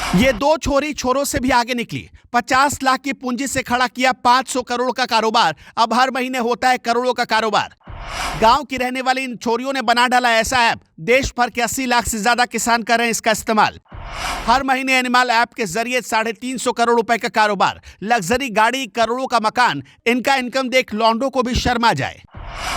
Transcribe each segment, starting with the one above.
ये दो छोरी छोरों से भी आगे निकली। 50 लाख की पूंजी से खड़ा किया 500 करोड़ का कारोबार। अब हर महीने होता है करोड़ों का कारोबार। गांव की रहने वाली इन छोरियों ने बना डाला ऐसा ऐप, देश भर के 80 लाख से ज्यादा किसान कर रहे हैं इसका इस्तेमाल। हर महीने एनिमल ऐप के जरिए 350 करोड़ रुपए का कारोबार, लग्जरी गाड़ी, करोड़ों का मकान। इनका इनकम देख लौंडों को भी शर्म आ जाए।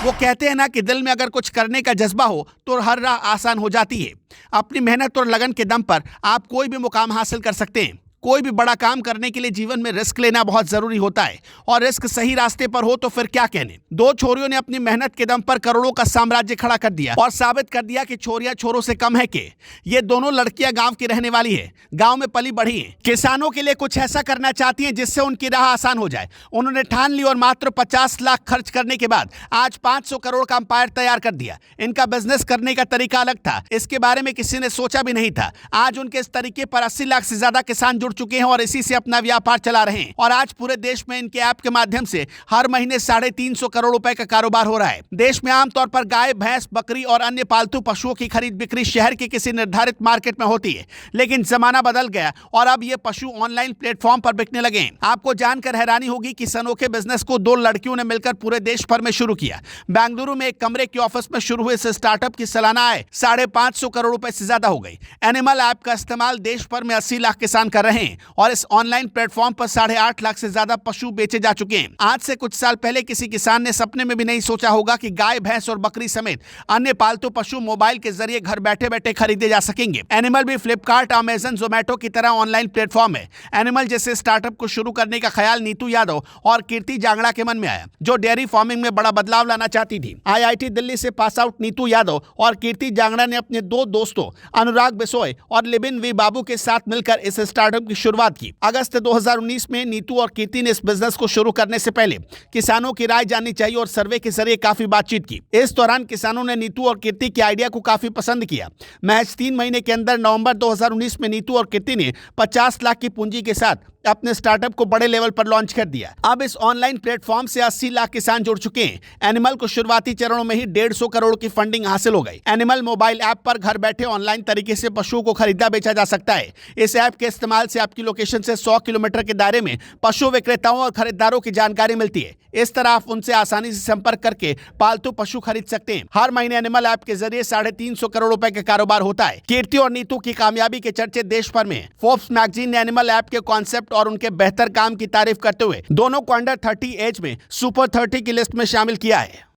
वो कहते हैं ना कि दिल में अगर कुछ करने का जज्बा हो तो हर राह आसान हो जाती है। अपनी मेहनत और लगन के दम पर आप कोई भी मुकाम हासिल कर सकते हैं। कोई भी बड़ा काम करने के लिए जीवन में रिस्क लेना बहुत जरूरी होता है, और रिस्क सही रास्ते पर हो तो फिर क्या कहने। दो छोरियों ने अपनी मेहनत के दम पर करोड़ों का साम्राज्य खड़ा कर दिया और साबित कर दिया कि छोरियां छोरों से कम है के। ये दोनों लड़कियां गांव की रहने वाली है, गांव में पली बढ़ी हैं, किसानों के लिए कुछ ऐसा करना चाहती हैं जिससे उनकी राह आसान हो जाए। उन्होंने ठान ली और मात्र 50 लाख खर्च करने के बाद आज 500 करोड़ का अंपायर तैयार कर दिया। इनका बिजनेस करने का तरीका अलग था, इसके बारे में किसी ने सोचा भी नहीं था। आज उनके इस तरीके पर 80 लाख से ज्यादा किसान जुड़ चुके हैं और इसी से अपना व्यापार चला रहे हैं। और आज पूरे देश में इनके ऐप के माध्यम से हर महीने 350 करोड़ रुपए का कारोबार हो रहा है। देश में आमतौर पर गाय, भैंस, बकरी और अन्य पालतू पशुओं की खरीद बिक्री शहर के किसी निर्धारित मार्केट में होती है, लेकिन जमाना बदल गया और अब ये पशु ऑनलाइन प्लेटफॉर्म पर बिकने लगे हैं। आपको जानकर हैरानी होगी कि इस अनोखे बिजनेस को दो लड़कियों ने मिलकर पूरे देश भर में शुरू किया। बेंगलुरु में एक कमरे के ऑफिस में शुरू हुए इस स्टार्टअप की सालाना आय 550 करोड़ रुपए से ज्यादा हो गई। एनिमल ऐप का इस्तेमाल देश भर में 80 लाख किसान कर रहे हैं और इस ऑनलाइन प्लेटफॉर्म पर 8.5 लाख से ज्यादा पशु बेचे जा चुके हैं। आज से कुछ साल पहले किसी किसान ने सपने में भी नहीं सोचा होगा कि गाय, भैंस और बकरी समेत अन्य पालतू पशु मोबाइल के जरिए घर बैठे बैठे खरीदे जा सकेंगे। एनिमल भी फ्लिपकार्ट, अमेजन, जोमेटो की तरह ऑनलाइन प्लेटफॉर्म है। एनिमल जैसे स्टार्टअप को शुरू करने का ख्याल नीतू यादव और कीर्ति जांगड़ा के मन में आया, जो डेयरी फार्मिंग में बड़ा बदलाव लाना चाहती थी। IIT दिल्ली से पास आउट नीतू यादव और कीर्ति जांगड़ा ने अपने दो दोस्तों अनुराग बिसोय और लिबिन वी बाबू के साथ मिलकर इस स्टार्टअप की शुरुआत की। अगस्त 2019 में नीतू और कीर्ति ने इस बिजनेस को शुरू करने से पहले किसानों की राय जाननी चाहिए और सर्वे के जरिए काफी बातचीत की। इस दौरान किसानों ने नीतू और कीर्ति के आइडिया को काफी पसंद किया। महज 3 महीने के अंदर नवंबर 2019 में नीतू और कीर्ति ने 50 लाख की पूंजी के साथ अपने स्टार्टअप को बड़े लेवल पर लॉन्च कर दिया। अब इस ऑनलाइन प्लेटफॉर्म से 80 लाख किसान जुड़ चुके हैं। एनिमल को शुरुआती चरणों में ही 150 करोड़ की फंडिंग हासिल हो गई। एनिमल मोबाइल ऐप पर घर बैठे ऑनलाइन तरीके से पशुओं को खरीदा बेचा जा सकता है। इस ऐप के इस्तेमाल से आपकी लोकेशन से 100 किलोमीटर के दायरे में पशु विक्रेताओं और खरीदारों की जानकारी मिलती है। इस तरह आप उनसे आसानी से संपर्क करके पालतू पशु खरीद सकते हैं। हर महीने एनिमल ऐप के जरिए 350 करोड़ रुपए का कारोबार होता है। कीर्ति और नीतू की कामयाबी के चर्चे देश भर में। फोर्ब्स मैगजीन ने एनिमल ऐप के कॉन्सेप्ट और उनके बेहतर काम की तारीफ करते हुए दोनों को अंडर 30 एज में सुपर 30 की लिस्ट में शामिल किया है।